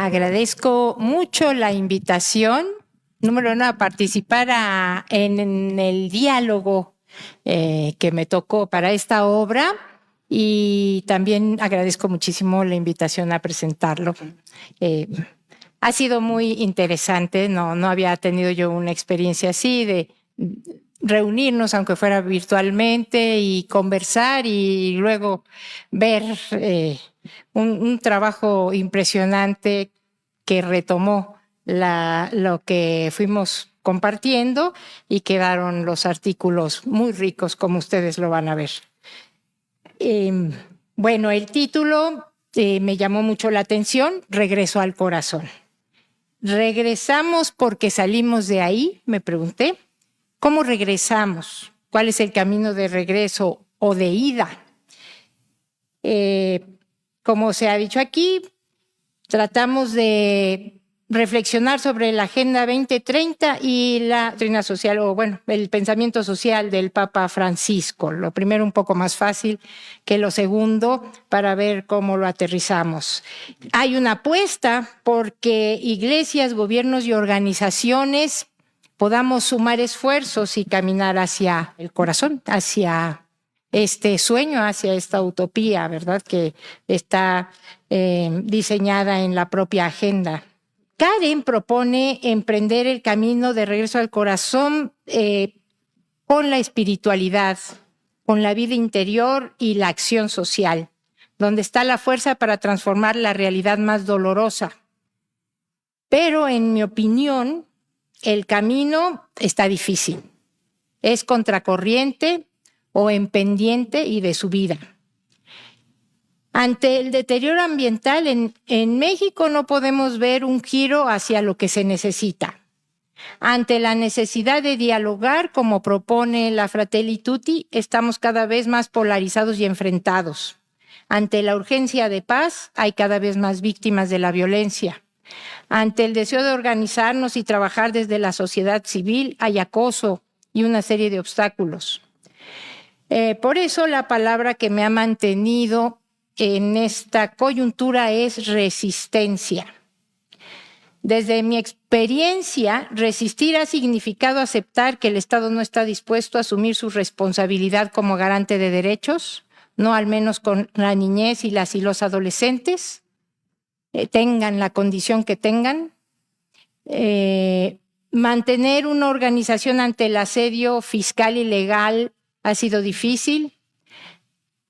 Agradezco mucho la invitación, número uno, a participar en el diálogo que me tocó para esta obra, y también agradezco muchísimo la invitación a presentarlo. Ha sido muy interesante, no había tenido yo una experiencia así de reunirnos, aunque fuera virtualmente, y conversar y luego ver un trabajo impresionante que retomó lo que fuimos compartiendo, y quedaron los artículos muy ricos, como ustedes lo van a ver. Bueno, el título me llamó mucho la atención: Regreso al corazón. ¿Regresamos porque salimos de ahí?, me pregunté. ¿Cómo regresamos? ¿Cuál es el camino de regreso o de ida? Como se ha dicho aquí, tratamos de reflexionar sobre la Agenda 2030 y la doctrina social, o bueno, el pensamiento social del Papa Francisco. Lo primero un poco más fácil que lo segundo, para ver cómo lo aterrizamos. Hay una apuesta porque iglesias, gobiernos y organizaciones podamos sumar esfuerzos y caminar hacia el corazón, hacia este sueño, hacia esta utopía, ¿verdad?, que está diseñada en la propia agenda. Karen propone emprender el camino de regreso al corazón con la espiritualidad, con la vida interior y la acción social, donde está la fuerza para transformar la realidad más dolorosa. Pero, en mi opinión, el camino está difícil. Es contracorriente o en pendiente y de subida. Ante el deterioro ambiental en México no podemos ver un giro hacia lo que se necesita. Ante la necesidad de dialogar, como propone la Fratelli Tutti, estamos cada vez más polarizados y enfrentados. Ante la urgencia de paz, hay cada vez más víctimas de la violencia. Ante el deseo de organizarnos y trabajar desde la sociedad civil, hay acoso y una serie de obstáculos. Por eso la palabra que me ha mantenido en esta coyuntura es resistencia. Desde mi experiencia, resistir ha significado aceptar que el Estado no está dispuesto a asumir su responsabilidad como garante de derechos, no al menos con la niñez y los adolescentes, tengan la condición que tengan. Mantener una organización ante el asedio fiscal y legal ha sido difícil.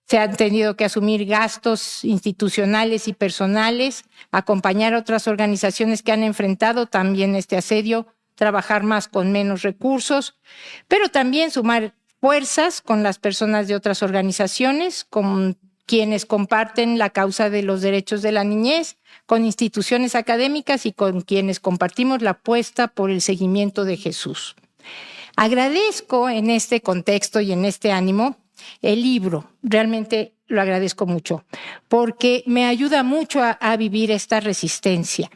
Se han tenido que asumir gastos institucionales y personales, acompañar a otras organizaciones que han enfrentado también este asedio, trabajar más con menos recursos, pero también sumar fuerzas con las personas de otras organizaciones, con quienes comparten la causa de los derechos de la niñez, con instituciones académicas y con quienes compartimos la apuesta por el seguimiento de Jesús. Agradezco en este contexto y en este ánimo el libro, realmente lo agradezco mucho, porque me ayuda mucho a vivir esta resistencia.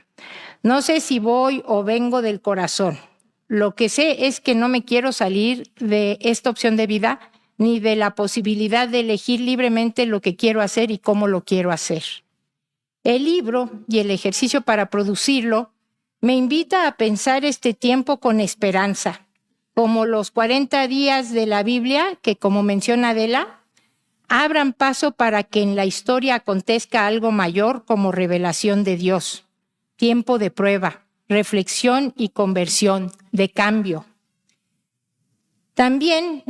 No sé si voy o vengo del corazón. Lo que sé es que no me quiero salir de esta opción de vida, ni de la posibilidad de elegir libremente lo que quiero hacer y cómo lo quiero hacer. El libro y el ejercicio para producirlo me invita a pensar este tiempo con esperanza, como los 40 días de la Biblia, que, como menciona Adela, abran paso para que en la historia acontezca algo mayor, como revelación de Dios, tiempo de prueba, reflexión y conversión, de cambio. También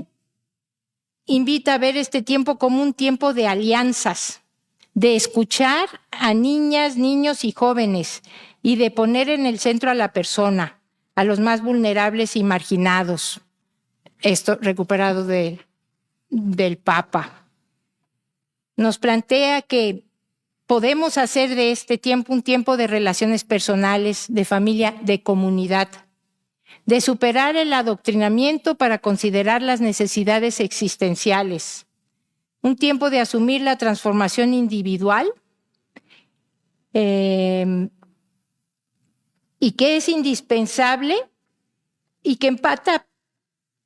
invita a ver este tiempo como un tiempo de alianzas, de escuchar a niñas, niños y jóvenes, y de poner en el centro a la persona, a los más vulnerables y marginados. Esto recuperado del Papa. Nos plantea que podemos hacer de este tiempo un tiempo de relaciones personales, de familia, de comunidad, de superar el adoctrinamiento para considerar las necesidades existenciales, un tiempo de asumir la transformación individual, y que es indispensable y que empata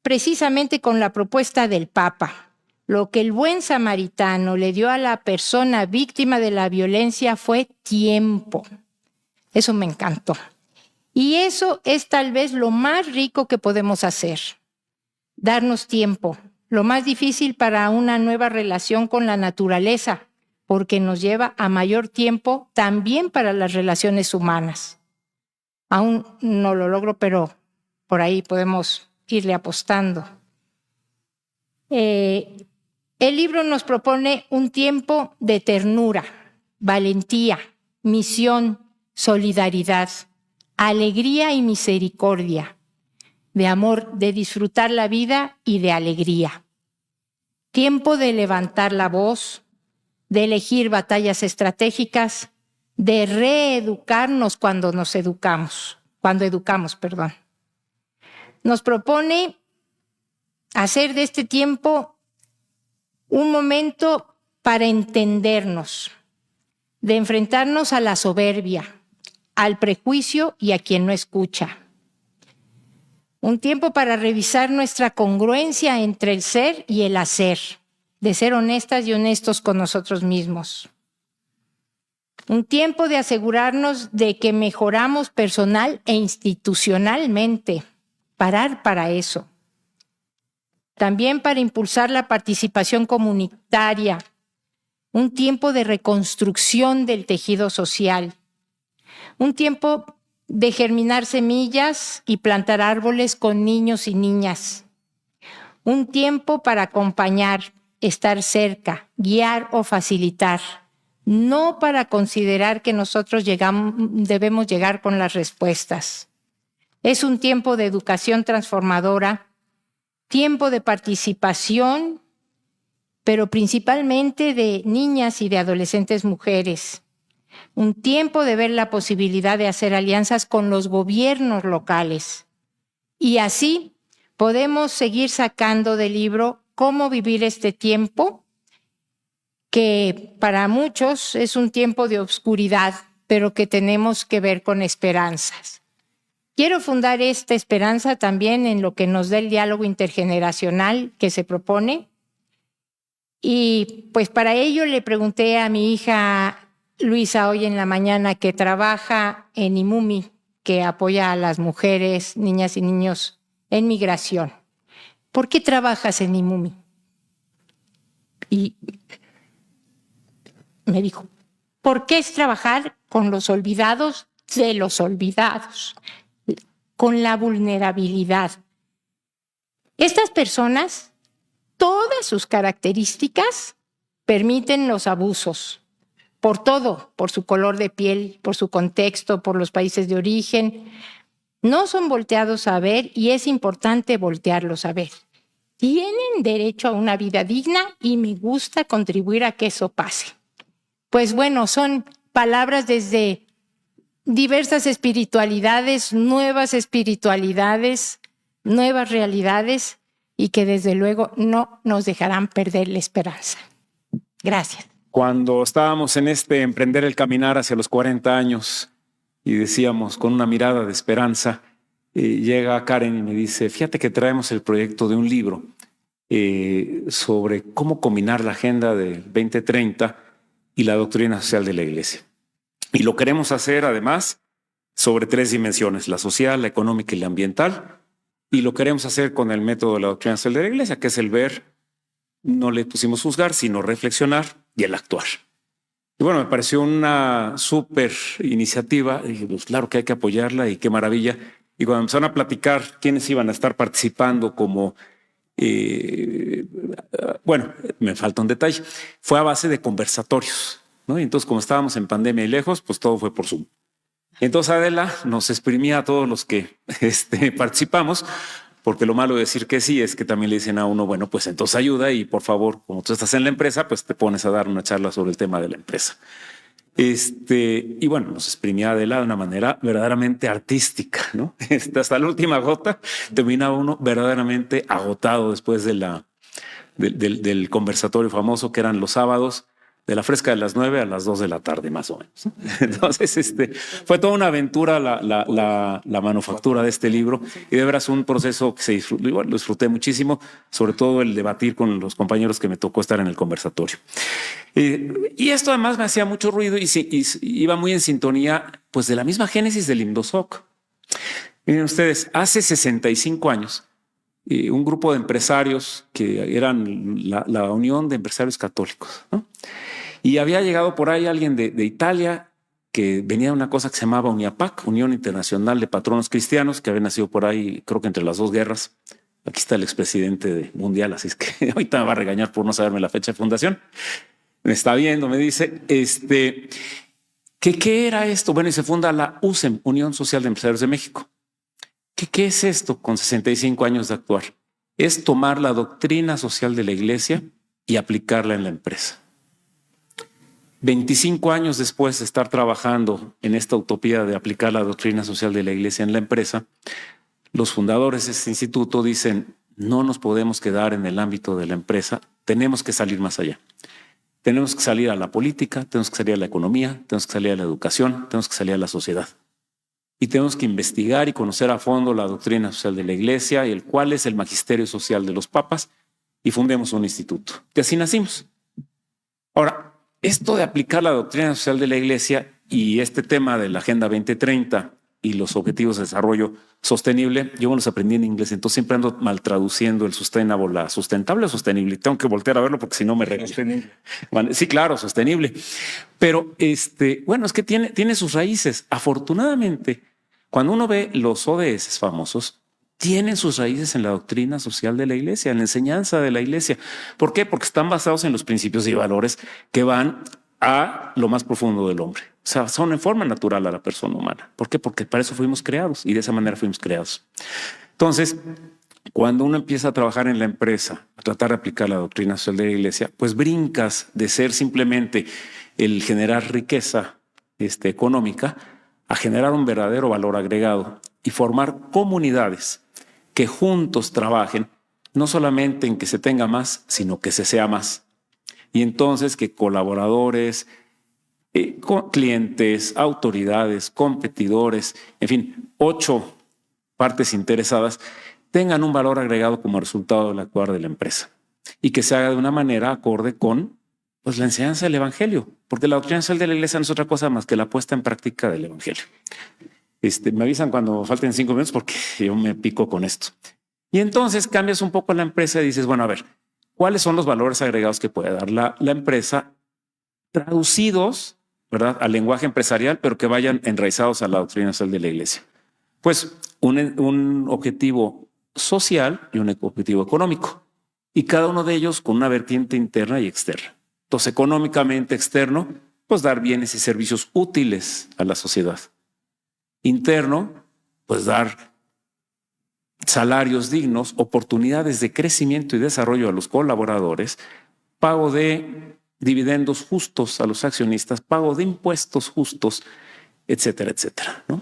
precisamente con la propuesta del Papa. Lo que el buen samaritano le dio a la persona víctima de la violencia fue tiempo. Eso me encantó. Y eso es tal vez lo más rico que podemos hacer, darnos tiempo. Lo más difícil para una nueva relación con la naturaleza, porque nos lleva a mayor tiempo también para las relaciones humanas. Aún no lo logro, pero por ahí podemos irle apostando. El libro nos propone un tiempo de ternura, valentía, misión, solidaridad, alegría y misericordia, de amor, de disfrutar la vida y de alegría. Tiempo de levantar la voz, de elegir batallas estratégicas, de reeducarnos cuando educamos. Nos propone hacer de este tiempo un momento para entendernos, de enfrentarnos a la soberbia, al prejuicio y a quien no escucha. Un tiempo para revisar nuestra congruencia entre el ser y el hacer, de ser honestas y honestos con nosotros mismos. Un tiempo de asegurarnos de que mejoramos personal e institucionalmente, parar para eso. También para impulsar la participación comunitaria, un tiempo de reconstrucción del tejido social, un tiempo de germinar semillas y plantar árboles con niños y niñas, un tiempo para acompañar, estar cerca, guiar o facilitar, no para considerar que nosotros debemos llegar con las respuestas. Es un tiempo de educación transformadora, tiempo de participación, pero principalmente de niñas y de adolescentes mujeres. Un tiempo de ver la posibilidad de hacer alianzas con los gobiernos locales. Y así podemos seguir sacando del libro cómo vivir este tiempo, que para muchos es un tiempo de oscuridad, pero que tenemos que ver con esperanzas. Quiero fundar esta esperanza también en lo que nos da el diálogo intergeneracional que se propone. Y pues para ello le pregunté a mi hija Luisa hoy en la mañana, que trabaja en IMUMI, que apoya a las mujeres, niñas y niños en migración. ¿Por qué trabajas en IMUMI? Y me dijo, ¿por qué es trabajar con los olvidados de los olvidados? Con la vulnerabilidad. Estas personas, todas sus características permiten los abusos, por todo, por su color de piel, por su contexto, por los países de origen. No son volteados a ver y es importante voltearlos a ver. Tienen derecho a una vida digna y me gusta contribuir a que eso pase. Pues bueno, son palabras desde diversas espiritualidades, nuevas realidades y que desde luego no nos dejarán perder la esperanza. Gracias. Cuando estábamos en emprender el caminar hacia los 40 años y decíamos con una mirada de esperanza, llega Karen y me dice, fíjate que traemos el proyecto de un libro sobre cómo combinar la agenda del 2030 y la doctrina social de la Iglesia. Y lo queremos hacer además sobre 3 dimensiones, la social, la económica y la ambiental. Y lo queremos hacer con el método de la doctrina social de la Iglesia, que es el ver, no le pusimos juzgar, sino reflexionar y el actuar. Y bueno, me pareció una súper iniciativa. Y dije, pues claro que hay que apoyarla y qué maravilla. Y cuando empezaron a platicar quiénes iban a estar participando como... bueno, me falta un detalle. Fue a base de conversatorios, ¿no? Y entonces, como estábamos en pandemia y lejos, pues todo fue por Zoom. Entonces Adela nos exprimía a todos los que participamos, porque lo malo de decir que sí es que también le dicen a uno, bueno, pues entonces ayuda y por favor, como tú estás en la empresa, pues te pones a dar una charla sobre el tema de la empresa. Y bueno, nos exprimía Adela de una manera verdaderamente artística, ¿no? Hasta la última gota termina uno verdaderamente agotado después del conversatorio famoso que eran los sábados de la fresca de las 9 a las 2 de la tarde, más o menos. Entonces, fue toda una aventura la manufactura de este libro, y de veras un proceso que se disfrutó, igual lo disfruté muchísimo, sobre todo el debatir con los compañeros que me tocó estar en el conversatorio. Y esto además me hacía mucho ruido y iba muy en sintonía pues de la misma génesis del INDOSOC. Miren ustedes, hace 65 años, un grupo de empresarios que eran la Unión de Empresarios Católicos, ¿no? Y había llegado por ahí alguien de Italia que venía de una cosa que se llamaba UNIAPAC, Unión Internacional de Patronos Cristianos, que había nacido por ahí, creo que entre las dos guerras. Aquí está el expresidente mundial, así es que ahorita me va a regañar por no saberme la fecha de fundación. Me está viendo, me dice, ¿qué era esto? Bueno, y se funda la USEM, Unión Social de Empresarios de México. ¿Qué es esto con 65 años de actuar? Es tomar la doctrina social de la Iglesia y aplicarla en la empresa. 25 años después de estar trabajando en esta utopía de aplicar la doctrina social de la Iglesia en la empresa, los fundadores de este instituto dicen, no nos podemos quedar en el ámbito de la empresa, tenemos que salir más allá. Tenemos que salir a la política, tenemos que salir a la economía, tenemos que salir a la educación, tenemos que salir a la sociedad. Y tenemos que investigar y conocer a fondo la doctrina social de la Iglesia y cuál es el magisterio social de los papas, y fundemos un instituto. Y así nacimos. Ahora, esto de aplicar la doctrina social de la Iglesia y este tema de la Agenda 2030 y los objetivos de desarrollo sostenible, yo los aprendí en inglés, entonces siempre ando mal traduciendo el sustainable, la sustentable o sostenible. Tengo que voltear a verlo porque si no me regañan. Bueno, sí, claro, sostenible. Pero bueno, es que tiene sus raíces. Afortunadamente, cuando uno ve los ODS famosos, tienen sus raíces en la doctrina social de la Iglesia, en la enseñanza de la Iglesia. ¿Por qué? Porque están basados en los principios y valores que van a lo más profundo del hombre. O sea, son en forma natural a la persona humana. ¿Por qué? Porque para eso fuimos creados y de esa manera fuimos creados. Entonces, cuando uno empieza a trabajar en la empresa, a tratar de aplicar la doctrina social de la Iglesia, pues brincas de ser simplemente el generar riqueza económica a generar un verdadero valor agregado y formar comunidades que juntos trabajen, no solamente en que se tenga más, sino que se sea más. Y entonces que colaboradores, clientes, autoridades, competidores, en fin, 8 partes interesadas tengan un valor agregado como resultado del actuar de la empresa y que se haga de una manera acorde con la enseñanza del Evangelio, porque la doctrina social de la Iglesia no es otra cosa más que la puesta en práctica del Evangelio. Me avisan cuando falten 5 minutos porque yo me pico con esto. Y entonces cambias un poco la empresa y dices, bueno, a ver, ¿cuáles son los valores agregados que puede dar la empresa traducidos, ¿verdad?, al lenguaje empresarial, pero que vayan enraizados a la doctrina social de la Iglesia? Pues un objetivo social y un objetivo económico, y cada uno de ellos con una vertiente interna y externa. Entonces, económicamente externo, pues dar bienes y servicios útiles a la sociedad. Interno, pues dar salarios dignos, oportunidades de crecimiento y desarrollo a los colaboradores, pago de dividendos justos a los accionistas, pago de impuestos justos, etcétera, etcétera, ¿no?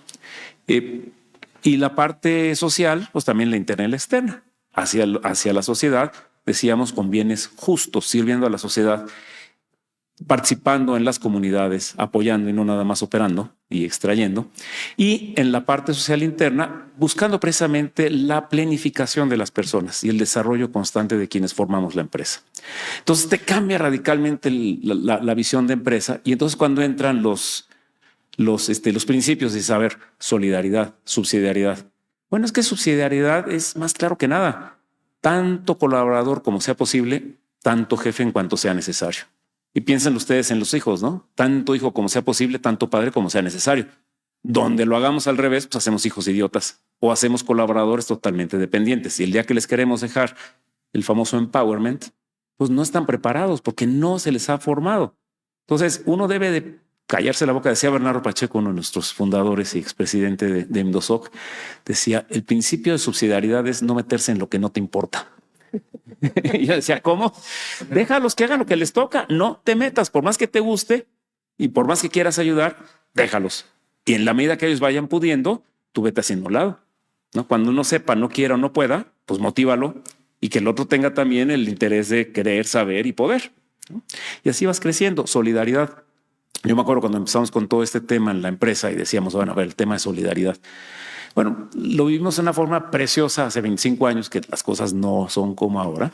Y la parte social, pues también la interna y la externa, hacia la sociedad, decíamos, con bienes justos, sirviendo a la sociedad, participando en las comunidades, apoyando y no nada más operando y extrayendo. Y en la parte social interna, buscando precisamente la planificación de las personas y el desarrollo constante de quienes formamos la empresa. Entonces te cambia radicalmente la visión de empresa, y entonces cuando entran los principios de saber solidaridad, subsidiariedad. Bueno, es que subsidiariedad es más claro que nada. Tanto colaborador como sea posible, tanto jefe en cuanto sea necesario. Y piensen ustedes en los hijos, ¿no? Tanto hijo como sea posible, tanto padre como sea necesario. Donde lo hagamos al revés, pues hacemos hijos idiotas o hacemos colaboradores totalmente dependientes. Y el día que les queremos dejar el famoso empowerment, pues no están preparados porque no se les ha formado. Entonces uno debe de callarse la boca. Decía Bernardo Pacheco, uno de nuestros fundadores y expresidente de INDOSOC, decía, el principio de subsidiariedad es no meterse en lo que no te importa. Y yo decía, ¿cómo? Déjalos que hagan lo que les toca, no te metas, por más que te guste y por más que quieras ayudar, déjalos. Y en la medida que ellos vayan pudiendo, tú vete haciendo un lado, ¿no? Cuando uno sepa, no quiera o no pueda, pues motívalo, y que el otro tenga también el interés de querer, saber y poder. ¿no? Y así vas creciendo. Solidaridad. Yo me acuerdo cuando empezamos con todo este tema en la empresa y decíamos, bueno, a ver, el tema de solidaridad. Bueno, lo vivimos de una forma preciosa hace 25 años, que las cosas no son como ahora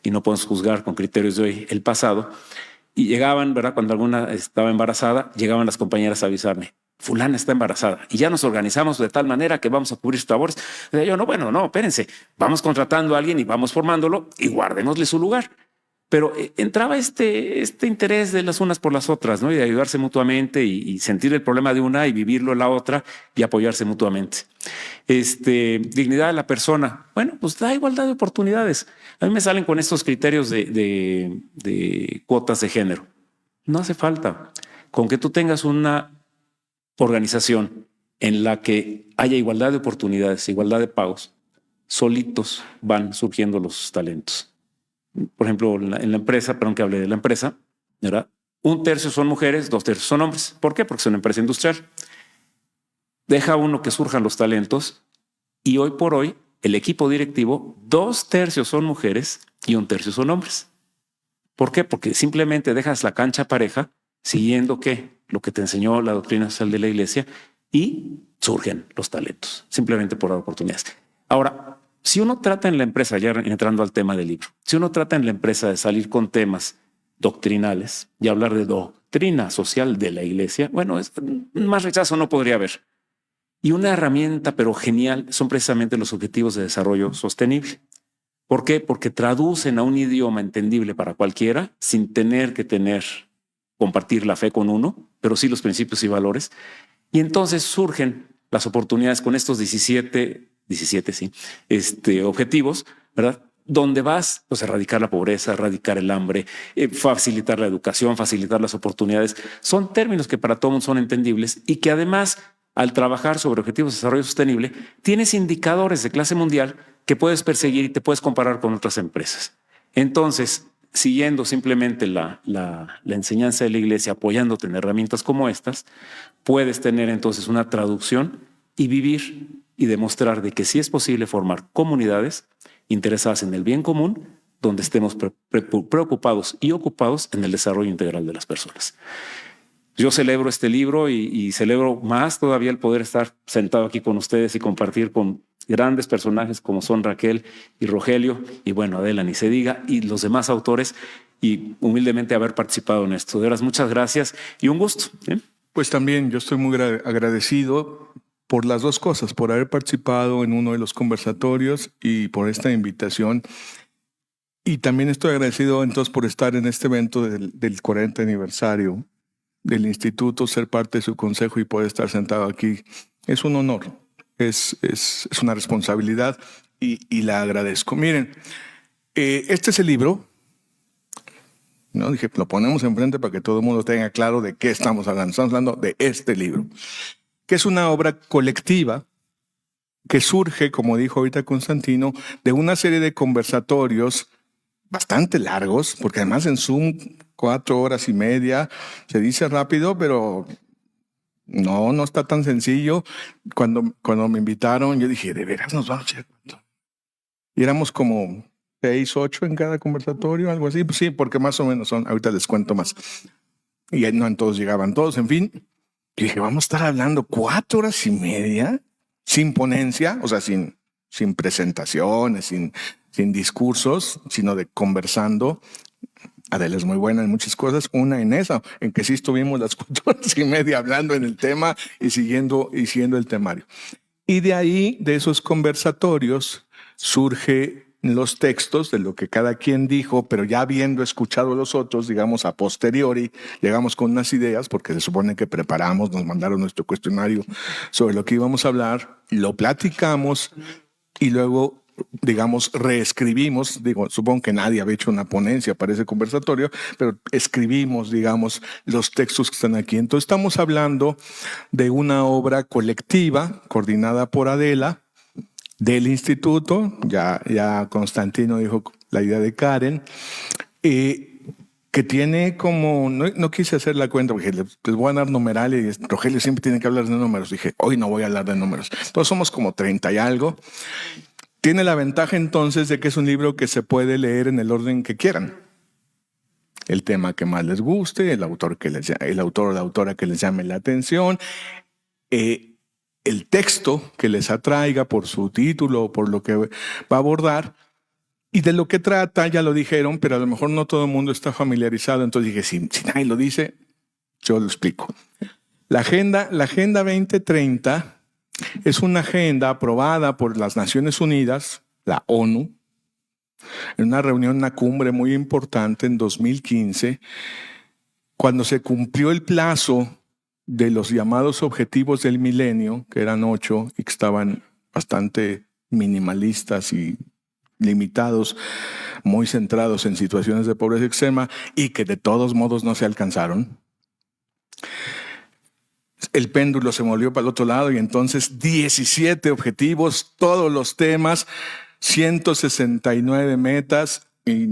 y no podemos juzgar con criterios de hoy el pasado. Y llegaban, ¿verdad? Cuando alguna estaba embarazada, llegaban las compañeras a avisarme, fulana está embarazada y ya nos organizamos de tal manera que vamos a cubrir sus labores. Y yo, no, bueno, no, espérense, vamos contratando a alguien y vamos formándolo y guardémosle su lugar. Pero entraba este interés de las unas por las otras, ¿no? Y de ayudarse mutuamente y sentir el problema de una y vivirlo en la otra y apoyarse mutuamente. Dignidad de la persona. Bueno, pues da igualdad de oportunidades. A mí me salen con estos criterios de cuotas de género. No hace falta. Con que tú tengas una organización en la que haya igualdad de oportunidades, igualdad de pagos, solitos van surgiendo los talentos. Por ejemplo, en la empresa, perdón que hable de la empresa, ¿verdad? 1/3 son mujeres, 2/3 son hombres. ¿Por qué? Porque es una empresa industrial. Deja uno que surjan los talentos y hoy por hoy el equipo directivo, 2/3 son mujeres y 1/3 son hombres. ¿Por qué? Porque simplemente dejas la cancha pareja siguiendo ¿qué? Lo que te enseñó la doctrina social de la Iglesia y surgen los talentos, simplemente por dar oportunidades. Ahora, si uno trata en la empresa, ya entrando al tema del libro, si uno trata en la empresa de salir con temas doctrinales y hablar de doctrina social de la Iglesia, bueno, más rechazo no podría haber. Y una herramienta, pero genial, son precisamente los objetivos de desarrollo sostenible. ¿Por qué? Porque traducen a un idioma entendible para cualquiera sin tener que compartir la fe con uno, pero sí los principios y valores. Y entonces surgen las oportunidades con estos 17 objetivos, ¿verdad? Donde vas, pues, a erradicar la pobreza, erradicar el hambre, facilitar la educación, facilitar las oportunidades. Son términos que para todos son entendibles y que además, al trabajar sobre objetivos de desarrollo sostenible, tienes indicadores de clase mundial que puedes perseguir y te puedes comparar con otras empresas. Entonces, siguiendo simplemente la enseñanza de la Iglesia, apoyándote en herramientas como estas, puedes tener entonces una traducción y vivir y demostrar de que sí es posible formar comunidades interesadas en el bien común, donde estemos preocupados y ocupados en el desarrollo integral de las personas. Yo celebro este libro y celebro más todavía el poder estar sentado aquí con ustedes y compartir con grandes personajes como son Raquel y Rogelio, y bueno, Adela ni se diga, y los demás autores, y humildemente haber participado en esto. De veras, muchas gracias y un gusto. Pues también yo estoy muy agradecido por las dos cosas, por haber participado en uno de los conversatorios y por esta invitación. Y también estoy agradecido entonces por estar en este evento del 40 aniversario del Instituto, ser parte de su consejo y poder estar sentado aquí. Es un honor, es una responsabilidad y la agradezco. Miren, este es el libro, ¿no? Dije, lo ponemos enfrente para que todo el mundo tenga claro de qué estamos hablando. Estamos hablando de este libro, que es una obra colectiva que surge, como dijo ahorita Constantino, de una serie de conversatorios bastante largos, porque además en Zoom 4 horas y media, se dice rápido, pero no está tan sencillo. Cuando me invitaron, yo dije, ¿de veras nos vamos a hacer cuánto? Y éramos como 6, 8 en cada conversatorio, algo así. Pues sí, porque más o menos son, ahorita les cuento más. Y no en todos llegaban todos, en fin. Y dije, vamos a estar hablando 4 horas y media sin ponencia, o sea, sin presentaciones, sin discursos, sino de conversando. Adela es muy buena en muchas cosas, una en esa, en que sí estuvimos las 4 horas y media hablando en el tema y siguiendo el temario. Y de ahí, de esos conversatorios, surge los textos de lo que cada quien dijo, pero ya habiendo escuchado a los otros, digamos, a posteriori, llegamos con unas ideas, porque se supone que preparamos, nos mandaron nuestro cuestionario sobre lo que íbamos a hablar, lo platicamos y luego, digamos, reescribimos. Supongo que nadie había hecho una ponencia para ese conversatorio, pero escribimos, digamos, los textos que están aquí. Entonces estamos hablando de una obra colectiva coordinada por Adela, del instituto, ya Constantino dijo la idea de Karen, que tiene como, no quise hacer la cuenta porque les voy a dar numerales y Rogelio siempre tiene que hablar de números. Dije, hoy no voy a hablar de números. Entonces somos como 30 y algo. Tiene la ventaja entonces de que es un libro que se puede leer en el orden que quieran. el tema que más les guste, el autor o la autora que les llame la atención, el texto que les atraiga por su título o por lo que va a abordar. Y de lo que trata, ya lo dijeron, pero a lo mejor no todo el mundo está familiarizado. Entonces dije, si nadie lo dice, yo lo explico. La Agenda 2030 es una agenda aprobada por las Naciones Unidas, la ONU, en una reunión, una cumbre muy importante en 2015, cuando se cumplió el plazo de los llamados objetivos del milenio, que eran 8 y que estaban bastante minimalistas y limitados, muy centrados en situaciones de pobreza extrema y que de todos modos no se alcanzaron. El péndulo se movió para el otro lado y entonces 17 objetivos, todos los temas, 169 metas y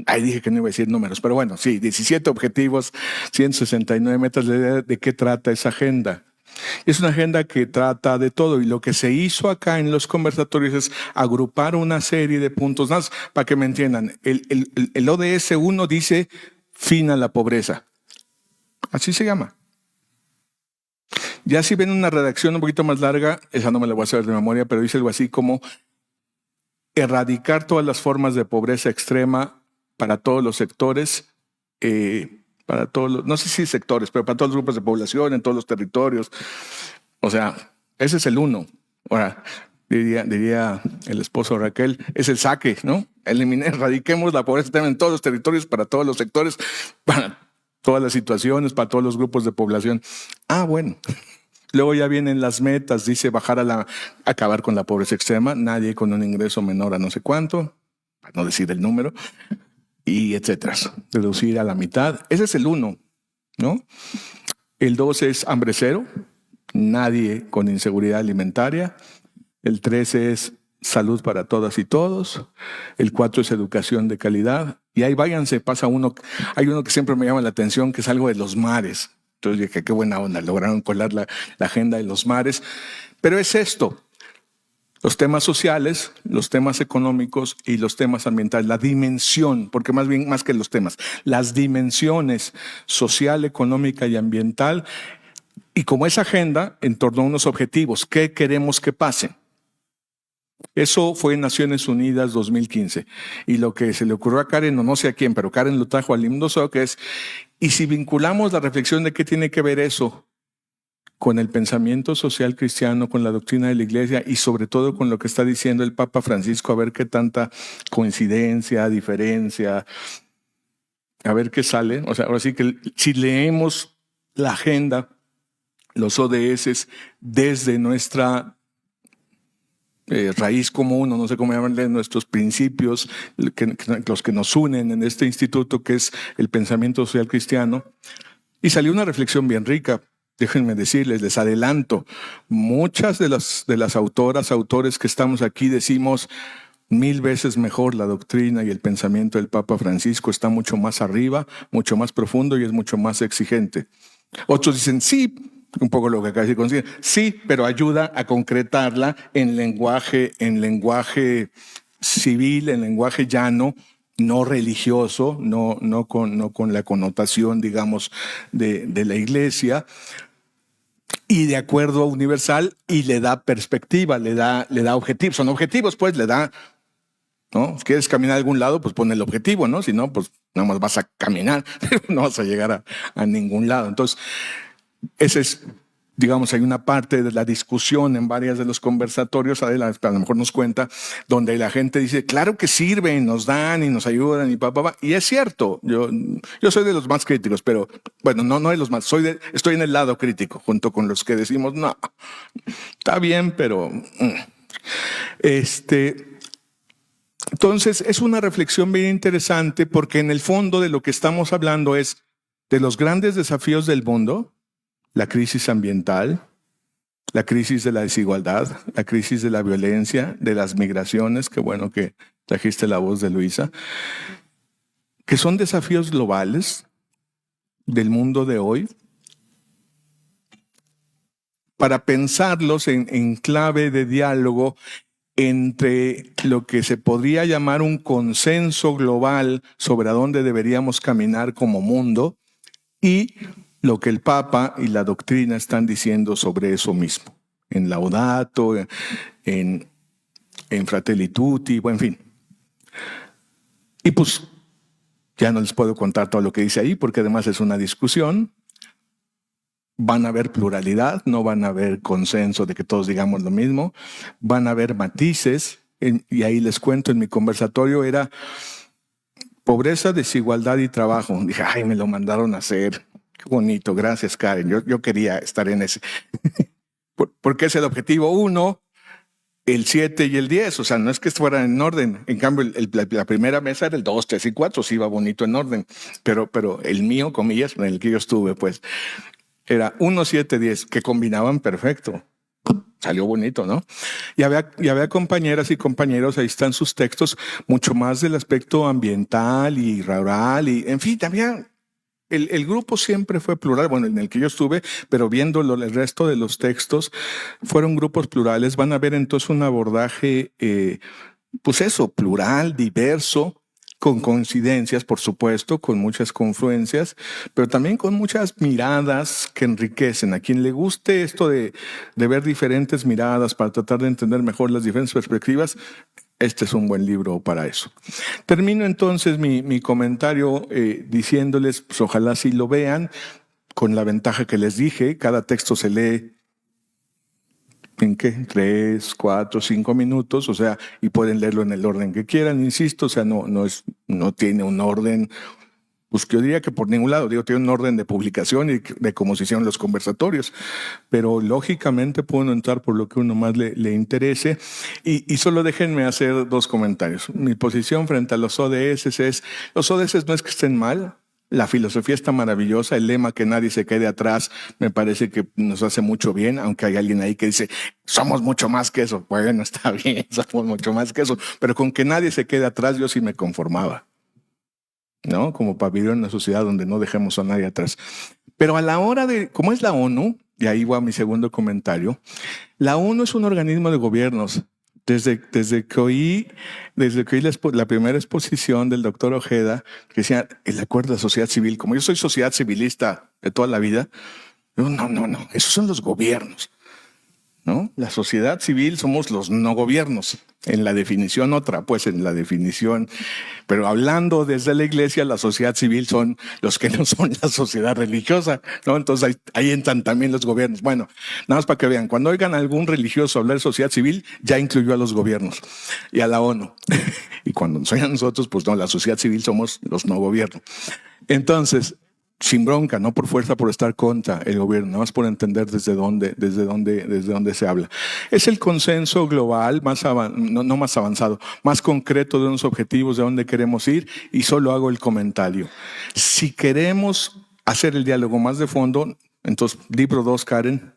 ahí dije que no iba a decir números, pero bueno, sí, 17 objetivos, 169 metas. ¿De qué trata esa agenda? Es una agenda que trata de todo y lo que se hizo acá en los conversatorios es agrupar una serie de puntos más para que me entiendan. El ODS 1 dice fin a la pobreza. Así se llama. Ya si ven una redacción un poquito más larga, esa no me la voy a saber de memoria, pero dice algo así como erradicar todas las formas de pobreza extrema para todos los sectores, para todos los, no sé si sectores, pero para todos los grupos de población, en todos los territorios. O sea, ese es el 1. Ahora, diría el esposo de Raquel, es el saque, ¿no? Erradiquemos la pobreza extrema en todos los territorios, para todos los sectores, para todas las situaciones, para todos los grupos de población. Bueno. Luego ya vienen las metas, dice acabar con la pobreza extrema, nadie con un ingreso menor a no sé cuánto, para no decir el número, y etcétera. Reducir a la mitad. Ese es el 1, ¿no? El 2 es hambre cero, nadie con inseguridad alimentaria. El 3 es salud para todas y todos. El 4 es educación de calidad. Y ahí váyanse, pasa uno. Hay uno que siempre me llama la atención, que es algo de los mares. Entonces dije, qué buena onda, lograron colar la agenda de los mares. Pero es esto, los temas sociales, los temas económicos y los temas ambientales, la dimensión, porque más que los temas, las dimensiones social, económica y ambiental. Y como esa agenda, en torno a unos objetivos, ¿qué queremos que pase? Eso fue en Naciones Unidas 2015. Y lo que se le ocurrió a Karen, no sé a quién, pero Karen lo trajo al Limnoso, que es, y si vinculamos la reflexión de qué tiene que ver eso con el pensamiento social cristiano, con la doctrina de la Iglesia y sobre todo con lo que está diciendo el Papa Francisco, a ver qué tanta coincidencia, diferencia, a ver qué sale. O sea, ahora sí que si leemos la agenda, los ODS, desde nuestra raíz común, o no sé cómo llamarle, nuestros principios, los que nos unen en este instituto que es el pensamiento social cristiano. Y salió una reflexión bien rica. Déjenme decirles, les adelanto, muchas de las autores que estamos aquí decimos 1000 veces mejor la doctrina y el pensamiento del Papa Francisco, está mucho más arriba, mucho más profundo y es mucho más exigente. Otros dicen sí, un poco lo que acá se consigue. Sí, pero ayuda a concretarla en lenguaje civil, en lenguaje llano, no religioso, no con la connotación, digamos, de la Iglesia, y de acuerdo universal, y le da perspectiva, le da objetivos. Son objetivos, pues, le da, ¿no? Si quieres caminar a algún lado, pues pon el objetivo, ¿no? Si no, pues nada más vas a caminar, no vas a llegar a ningún lado. Entonces, ese es, digamos, hay una parte de la discusión en varios de los conversatorios, a lo mejor nos cuenta, donde la gente dice, claro que sirven, nos dan y nos ayudan y es cierto, yo soy de los más críticos, pero bueno, no de los más, estoy en el lado crítico, junto con los que decimos, no, está bien, pero... Entonces, es una reflexión bien interesante porque en el fondo de lo que estamos hablando es de los grandes desafíos del mundo, la crisis ambiental, la crisis de la desigualdad, la crisis de la violencia, de las migraciones, qué bueno que trajiste la voz de Luisa, que son desafíos globales del mundo de hoy, para pensarlos en clave de diálogo entre lo que se podría llamar un consenso global sobre a dónde deberíamos caminar como mundo y lo que el Papa y la doctrina están diciendo sobre eso mismo, en Laudato, en Fratelli Tutti, en fin. Y pues ya no les puedo contar todo lo que dice ahí, porque además es una discusión. Van a haber pluralidad, no van a haber consenso de que todos digamos lo mismo, van a haber matices, y ahí les cuento, en mi conversatorio era pobreza, desigualdad y trabajo. Dije, ay, me lo mandaron a hacer. Qué bonito, gracias Karen, yo quería estar en ese. Porque es el objetivo 1, el 7 y el 10, o sea, no es que fueran en orden. En cambio, la primera mesa era el 2, 3 y 4, sí iba bonito en orden, pero el mío, comillas, en el que yo estuve, pues, era 1, 7, 10, que combinaban perfecto. Salió bonito, ¿no? Y había compañeras y compañeros, ahí están sus textos, mucho más del aspecto ambiental y rural, y en fin, había... El grupo siempre fue plural, bueno, en el que yo estuve, pero viéndolo el resto de los textos, fueron grupos plurales. Van a ver entonces un abordaje, pues eso, plural, diverso, con coincidencias, por supuesto, con muchas confluencias, pero también con muchas miradas que enriquecen. A quien le guste esto de ver diferentes miradas para tratar de entender mejor las diferentes perspectivas, este es un buen libro para eso. Termino entonces mi comentario diciéndoles, pues ojalá sí lo vean, con la ventaja que les dije, cada texto se lee en ¿qué? 3, 4, 5 minutos, o sea, y pueden leerlo en el orden que quieran, insisto, o sea, no tiene un orden, pues yo diría que por ningún lado, tiene un orden de publicación y de cómo se hicieron los conversatorios, pero lógicamente pueden entrar por lo que uno más le interese. Y solo déjenme hacer 2 comentarios. Mi posición frente a los ODS es, los ODS no es que estén mal, la filosofía está maravillosa, el lema que nadie se quede atrás me parece que nos hace mucho bien, aunque hay alguien ahí que dice, somos mucho más que eso. Bueno, está bien, somos mucho más que eso, pero con que nadie se quede atrás yo sí me conformaba, ¿no? Como para vivir en una sociedad donde no dejemos a nadie atrás. Pero a la hora de, ¿cómo es la ONU? Y ahí va mi segundo comentario. La ONU es un organismo de gobiernos. Desde que oí la primera exposición del doctor Ojeda, que decía el acuerdo de sociedad civil, como yo soy sociedad civilista de toda la vida, yo, no, esos son los gobiernos, ¿no? La sociedad civil somos los no gobiernos. En la definición otra, pues en la definición, pero hablando desde la iglesia, la sociedad civil son los que no son la sociedad religiosa, ¿no? Entonces ahí entran también los gobiernos. Bueno, nada más para que vean, cuando oigan a algún religioso hablar de sociedad civil, ya incluyó a los gobiernos y a la ONU. Y cuando nos oigan nosotros, pues no, la sociedad civil somos los no gobiernos. Entonces, sin bronca, no por fuerza, por estar contra el gobierno, nada más por entender desde dónde se habla. Es el consenso global, no más avanzado, más concreto de unos objetivos, de dónde queremos ir, y solo hago el comentario. Si queremos hacer el diálogo más de fondo, entonces, libro 2, Karen,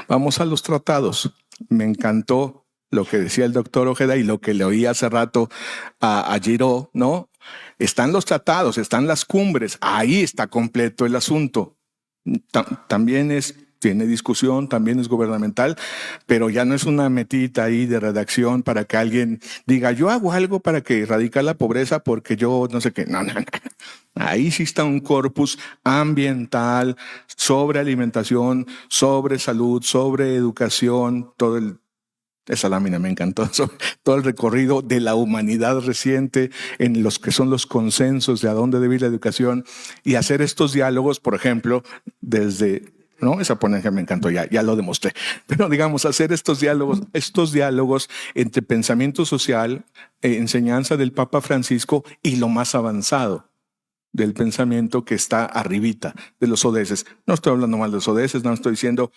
vamos a los tratados. Me encantó lo que decía el doctor Ojeda y lo que le oí hace rato a Giraud, ¿no? Están los tratados, están las cumbres, ahí está completo el asunto. También tiene discusión, también es gubernamental, pero ya no es una metita ahí de redacción para que alguien diga, yo hago algo para que erradicar la pobreza porque yo no sé qué. No. Ahí sí está un corpus ambiental, sobre alimentación, sobre salud, sobre educación, esa lámina me encantó, todo el recorrido de la humanidad reciente en los que son los consensos de a dónde debe ir la educación y hacer estos diálogos, por ejemplo, ¿no? Esa ponencia me encantó, ya lo demostré. Pero digamos, hacer estos diálogos entre pensamiento social, enseñanza del Papa Francisco y lo más avanzado del pensamiento que está arribita de los ODS. No estoy hablando mal de los ODS, no estoy diciendo,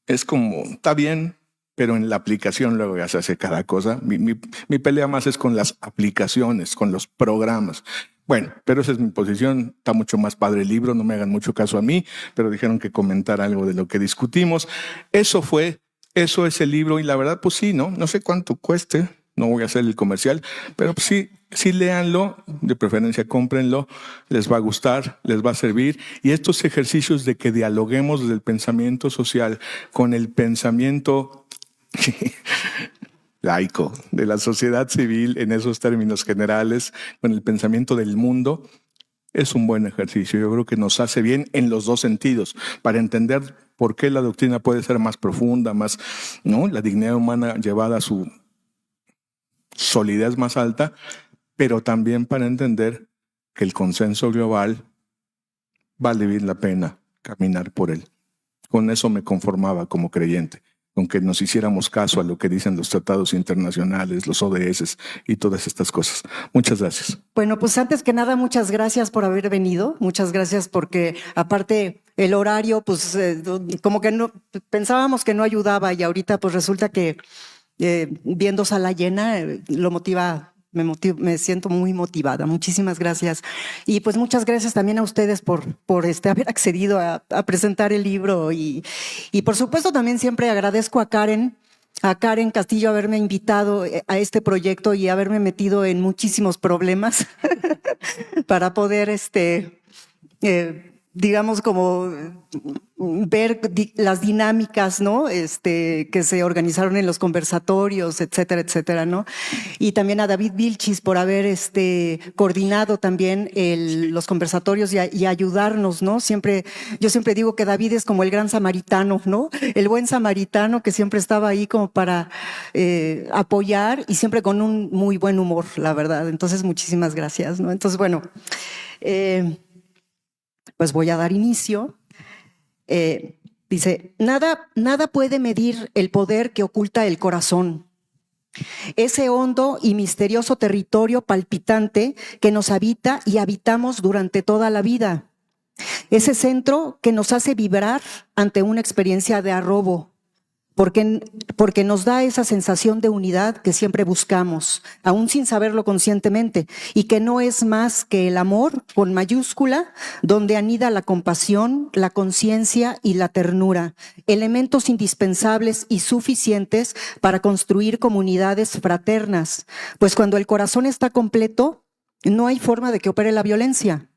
es como, está bien, pero en la aplicación luego ya se hace cada cosa. Mi pelea más es con las aplicaciones, con los programas. Bueno, pero esa es mi posición. Está mucho más padre el libro, no me hagan mucho caso a mí, pero dijeron que comentar algo de lo que discutimos. Eso es el libro y la verdad, pues sí, no sé cuánto cueste, no voy a hacer el comercial, pero pues sí léanlo, de preferencia cómprenlo, les va a gustar, les va a servir. Y estos ejercicios de que dialoguemos desde el pensamiento social con el pensamiento laico, de la sociedad civil en esos términos generales, con el pensamiento del mundo, es un buen ejercicio. Yo creo que nos hace bien en los dos sentidos, para entender por qué la doctrina puede ser más profunda, más, ¿no? La dignidad humana llevada a su solidez más alta, pero también para entender que el consenso global vale bien la pena caminar por él. Con eso me conformaba como creyente, aunque nos hiciéramos caso a lo que dicen los tratados internacionales, los ODS y todas estas cosas. Muchas gracias. Bueno, pues antes que nada, muchas gracias por haber venido. Muchas gracias porque aparte el horario, pues como que no pensábamos que no ayudaba y ahorita pues resulta que viendo sala llena lo motiva. Me siento muy motivada. Muchísimas gracias. Y pues muchas gracias también a ustedes por haber accedido a presentar el libro. Y por supuesto también siempre agradezco a Karen Castillo haberme invitado a este proyecto y haberme metido en muchísimos problemas para poder digamos como ver las dinámicas, ¿no? Que se organizaron en los conversatorios, etcétera, etcétera, ¿no? Y también a David Vilchis por haber coordinado también los conversatorios y ayudarnos, ¿no? Yo siempre digo que David es como el gran samaritano, ¿no? El buen samaritano que siempre estaba ahí como para apoyar y siempre con un muy buen humor, la verdad. Entonces, muchísimas gracias, ¿no? Entonces, bueno, pues voy a dar inicio. Dice, nada puede medir el poder que oculta el corazón. Ese hondo y misterioso territorio palpitante que nos habita y habitamos durante toda la vida. Ese centro que nos hace vibrar ante una experiencia de arrobo. Porque nos da esa sensación de unidad que siempre buscamos, aún sin saberlo conscientemente, y que no es más que el amor con mayúscula, donde anida la compasión, la conciencia y la ternura, elementos indispensables y suficientes para construir comunidades fraternas, pues cuando el corazón está completo, no hay forma de que opere la violencia.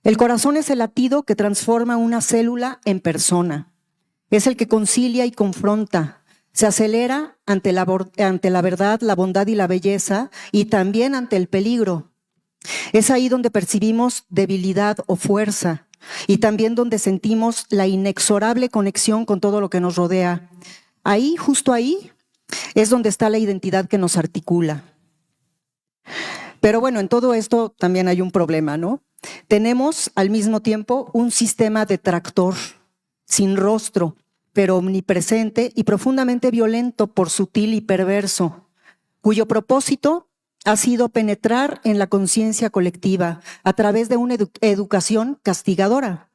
El corazón es el latido que transforma una célula en persona. Es el que concilia y confronta, se acelera ante la verdad, la bondad y la belleza, y también ante el peligro. Es ahí donde percibimos debilidad o fuerza, y también donde sentimos la inexorable conexión con todo lo que nos rodea. Ahí, justo ahí, es donde está la identidad que nos articula. Pero bueno, en todo esto también hay un problema, ¿no? Tenemos al mismo tiempo un sistema detractor, sin rostro, pero omnipresente y profundamente violento por sutil y perverso, cuyo propósito ha sido penetrar en la conciencia colectiva a través de una educación castigadora,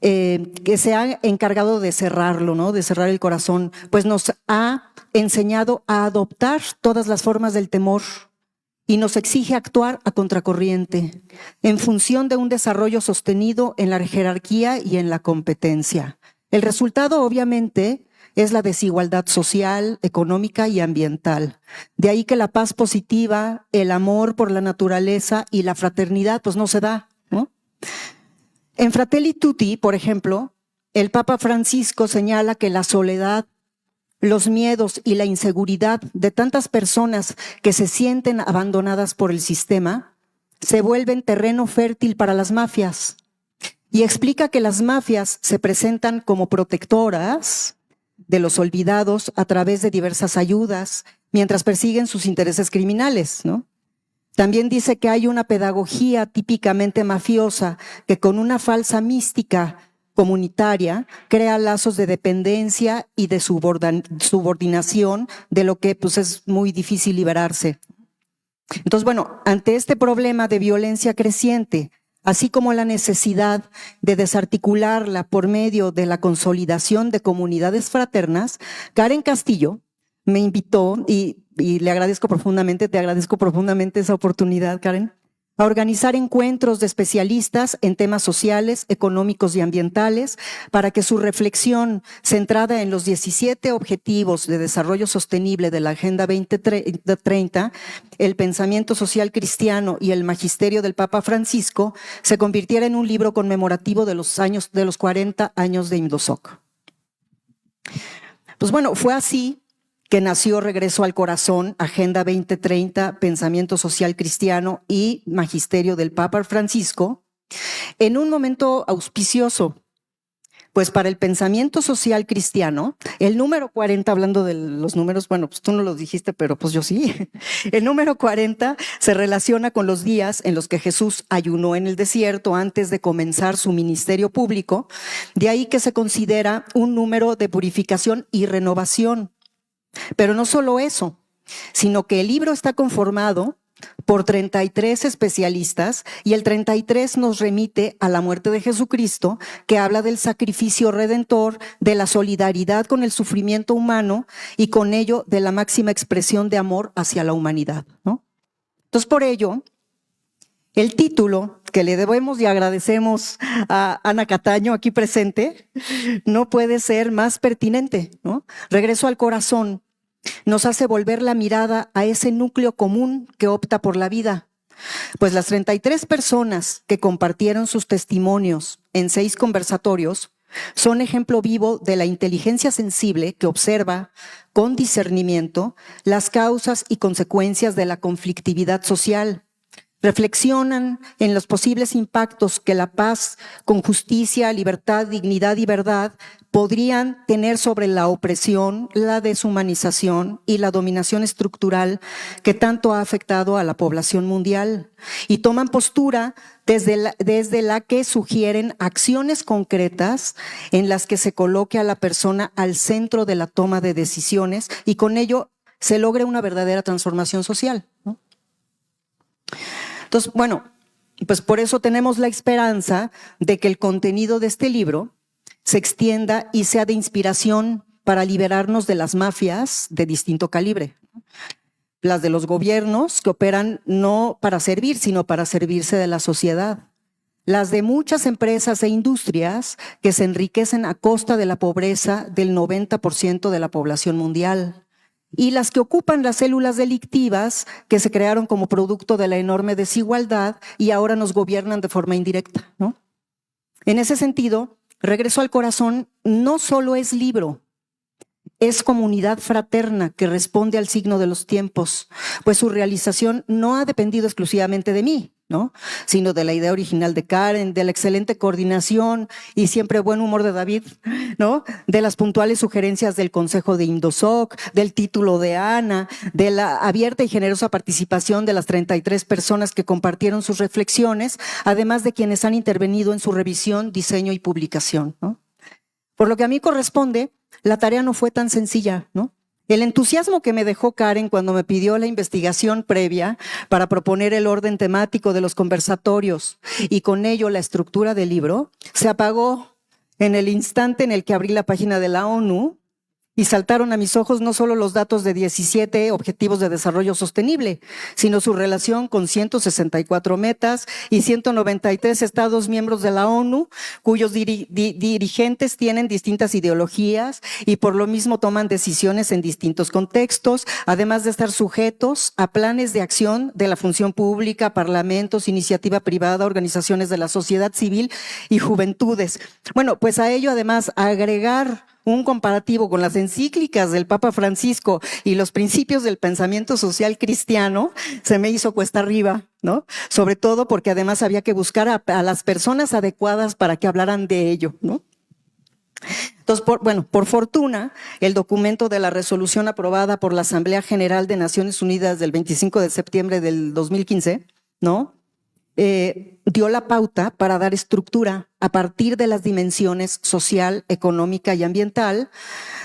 que se ha encargado de cerrarlo, ¿no? De cerrar el corazón, pues nos ha enseñado a adoptar todas las formas del temor y nos exige actuar a contracorriente, en función de un desarrollo sostenido en la jerarquía y en la competencia. El resultado, obviamente, es la desigualdad social, económica y ambiental. De ahí que la paz positiva, el amor por la naturaleza y la fraternidad, pues no se da, ¿no? En Fratelli Tutti, por ejemplo, el Papa Francisco señala que la soledad, los miedos y la inseguridad de tantas personas que se sienten abandonadas por el sistema se vuelven terreno fértil para las mafias. Y explica que las mafias se presentan como protectoras de los olvidados a través de diversas ayudas, mientras persiguen sus intereses criminales, ¿no? También dice que hay una pedagogía típicamente mafiosa que con una falsa mística comunitaria crea lazos de dependencia y de subordinación, de lo que pues es muy difícil liberarse. Entonces, bueno, ante este problema de violencia creciente, así como la necesidad de desarticularla por medio de la consolidación de comunidades fraternas, Karen Castillo me invitó, y le agradezco profundamente, te agradezco profundamente esa oportunidad, Karen, a organizar encuentros de especialistas en temas sociales, económicos y ambientales para que su reflexión centrada en los 17 Objetivos de Desarrollo Sostenible de la Agenda 2030, el pensamiento social cristiano y el magisterio del Papa Francisco se convirtiera en un libro conmemorativo de los 40 años de Indosoc. Pues bueno, fue así que nació Regreso al Corazón, Agenda 2030, Pensamiento Social Cristiano y Magisterio del Papa Francisco, en un momento auspicioso. Pues para el pensamiento social cristiano, el número 40, hablando de los números, bueno, pues tú no lo dijiste, pero pues yo sí. El número 40 se relaciona con los días en los que Jesús ayunó en el desierto antes de comenzar su ministerio público. De ahí que se considera un número de purificación y renovación. Pero no solo eso, sino que el libro está conformado por 33 especialistas y el 33 nos remite a la muerte de Jesucristo, que habla del sacrificio redentor, de la solidaridad con el sufrimiento humano y con ello de la máxima expresión de amor hacia la humanidad, ¿no? Entonces, por ello, el título que le debemos y agradecemos a Ana Cataño aquí presente no puede ser más pertinente, ¿no? Regreso al corazón nos hace volver la mirada a ese núcleo común que opta por la vida. Pues las 33 personas que compartieron sus testimonios en 6 conversatorios son ejemplo vivo de la inteligencia sensible que observa con discernimiento las causas y consecuencias de la conflictividad social. Reflexionan en los posibles impactos que la paz con justicia, libertad, dignidad y verdad podrían tener sobre la opresión, la deshumanización y la dominación estructural que tanto ha afectado a la población mundial. Y toman postura desde la que sugieren acciones concretas en las que se coloque a la persona al centro de la toma de decisiones y con ello se logre una verdadera transformación social, ¿no? Entonces, bueno, pues por eso tenemos la esperanza de que el contenido de este libro se extienda y sea de inspiración para liberarnos de las mafias de distinto calibre. Las de los gobiernos que operan no para servir, sino para servirse de la sociedad. Las de muchas empresas e industrias que se enriquecen a costa de la pobreza del 90% de la población mundial. Y las que ocupan las células delictivas que se crearon como producto de la enorme desigualdad y ahora nos gobiernan de forma indirecta, ¿no? En ese sentido, Regreso al Corazón no solo es libro, es comunidad fraterna que responde al signo de los tiempos, pues su realización no ha dependido exclusivamente de mí, ¿no? Sino de la idea original de Karen, de la excelente coordinación y siempre buen humor de David, ¿no? De las puntuales sugerencias del Consejo de Indosoc, del título de Ana, de la abierta y generosa participación de las 33 personas que compartieron sus reflexiones, además de quienes han intervenido en su revisión, diseño y publicación, ¿no? Por lo que a mí corresponde, la tarea no fue tan sencilla, ¿no? El entusiasmo que me dejó Karen cuando me pidió la investigación previa para proponer el orden temático de los conversatorios y con ello la estructura del libro se apagó en el instante en el que abrí la página de la ONU y saltaron a mis ojos no solo los datos de 17 Objetivos de Desarrollo Sostenible, sino su relación con 164 metas y 193 Estados miembros de la ONU, cuyos dirigentes tienen distintas ideologías y por lo mismo toman decisiones en distintos contextos, además de estar sujetos a planes de acción de la función pública, parlamentos, iniciativa privada, organizaciones de la sociedad civil y juventudes. Bueno, pues a ello además agregar un comparativo con las encíclicas del Papa Francisco y los principios del pensamiento social cristiano, se me hizo cuesta arriba, ¿no? Sobre todo porque además había que buscar a las personas adecuadas para que hablaran de ello, ¿no? Entonces, por fortuna, el documento de la resolución aprobada por la Asamblea General de Naciones Unidas del 25 de septiembre del 2015, ¿no? Dio la pauta para dar estructura a partir de las dimensiones social, económica y ambiental,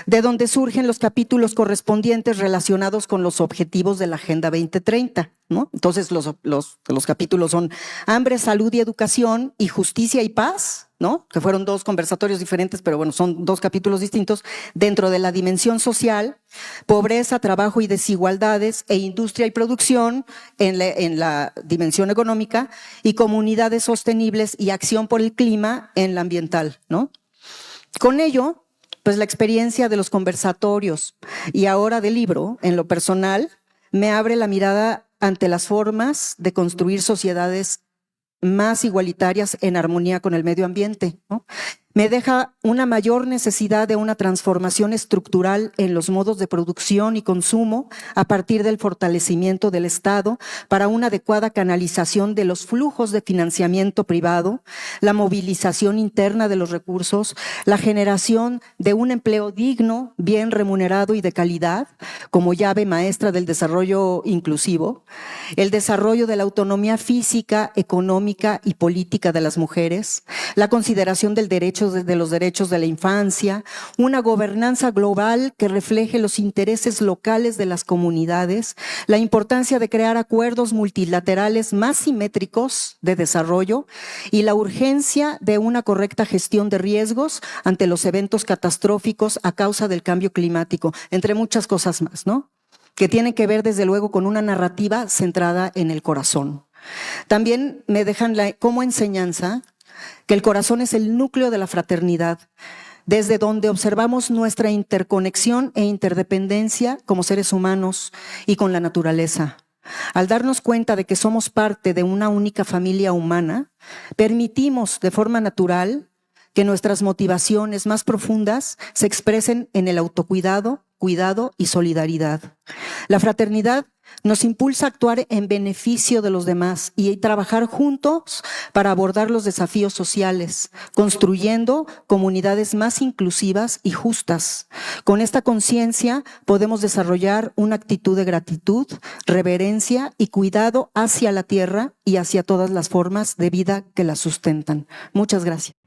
de donde surgen los capítulos correspondientes relacionados con los objetivos de la Agenda 2030, ¿no? Entonces los capítulos son hambre, salud y educación y justicia y paz, ¿no? Que fueron 2 conversatorios diferentes, pero bueno, son 2 capítulos distintos. Dentro de la dimensión social, pobreza, trabajo y desigualdades e industria y producción en la dimensión económica y comunidades sostenibles y acción por el clima en la ambiental, ¿no? Con ello, pues la experiencia de los conversatorios y ahora del libro, en lo personal, me abre la mirada ante las formas de construir sociedades más igualitarias en armonía con el medio ambiente, ¿no? Me deja una mayor necesidad de una transformación estructural en los modos de producción y consumo a partir del fortalecimiento del Estado para una adecuada canalización de los flujos de financiamiento privado, la movilización interna de los recursos, la generación de un empleo digno, bien remunerado y de calidad, como llave maestra del desarrollo inclusivo, el desarrollo de la autonomía física, económica y política de las mujeres, la consideración de los derechos de la infancia, una gobernanza global que refleje los intereses locales de las comunidades, la importancia de crear acuerdos multilaterales más simétricos de desarrollo y la urgencia de una correcta gestión de riesgos ante los eventos catastróficos a causa del cambio climático, entre muchas cosas más, ¿no? Que tienen que ver desde luego con una narrativa centrada en el corazón. También me dejan como enseñanza que el corazón es el núcleo de la fraternidad, desde donde observamos nuestra interconexión e interdependencia como seres humanos y con la naturaleza. Al darnos cuenta de que somos parte de una única familia humana, permitimos de forma natural que nuestras motivaciones más profundas se expresen en el autocuidado, cuidado y solidaridad. La fraternidad nos impulsa a actuar en beneficio de los demás y trabajar juntos para abordar los desafíos sociales, construyendo comunidades más inclusivas y justas. Con esta conciencia podemos desarrollar una actitud de gratitud, reverencia y cuidado hacia la tierra y hacia todas las formas de vida que la sustentan. Muchas gracias.